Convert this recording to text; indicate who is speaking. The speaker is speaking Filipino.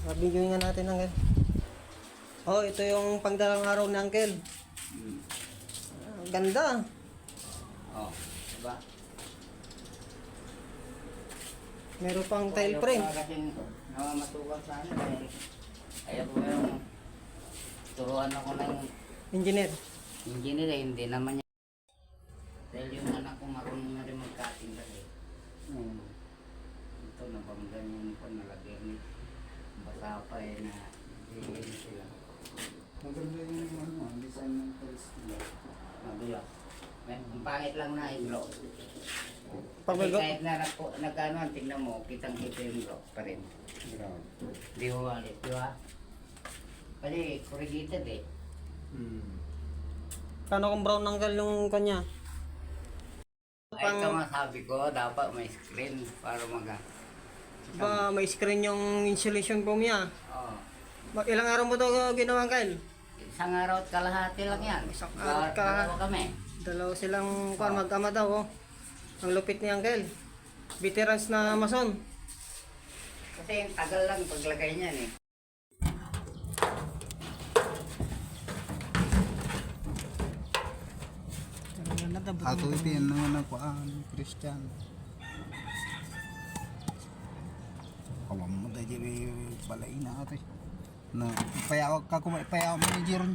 Speaker 1: Mabigyan nga natin, Uncle. Oh, ito yung pangdalang araw ni Uncle. Ganda.
Speaker 2: Oh, diba?
Speaker 1: Meron pang tile frame.
Speaker 2: Kasi namamasukan sa ano eh. Ayaw ko yung turuan ako ng
Speaker 1: Engineer.
Speaker 2: engineer eh, hindi naman niya. Dahil yung anak ko marunong na rin mag-cutting kasi. Ito nabanggan yung nalagyan ni basa pa eh na hindi sila.
Speaker 3: Maganda yung ano, design ng tiles nila.
Speaker 2: Magulo. Ang pangit lang na yung block.
Speaker 1: Pag
Speaker 2: Kasi
Speaker 1: may
Speaker 2: kahit na nag-ano, tingnan mo, kitang-kita yung block pa rin.
Speaker 3: Grabe.
Speaker 2: Di ho alit, di ba? Kasi corrugated eh.
Speaker 1: Paano kung brown, Uncle, yung kanya?
Speaker 2: Ay, ito nga sabi ko, dapat may screen para
Speaker 1: Ba, may screen yung insulation foam niya.
Speaker 2: Oh.
Speaker 1: Ilang araw mo ito ginawa, Uncle?
Speaker 2: Isang araw at kalahati lang yan.
Speaker 1: Isang araw at kalahati.
Speaker 2: Dalawa kami.
Speaker 1: Dalawa silang mag-ama daw, oh. Ang lupit ni Uncle. Veterans na mason.
Speaker 2: Kasi tagal lang paglagay niyan eh.
Speaker 3: Ato ito yan naman ang paan, Christian. Kawam mo dahil balay na ito. Na, payaw ka kumay, payaw mo ni Jeron.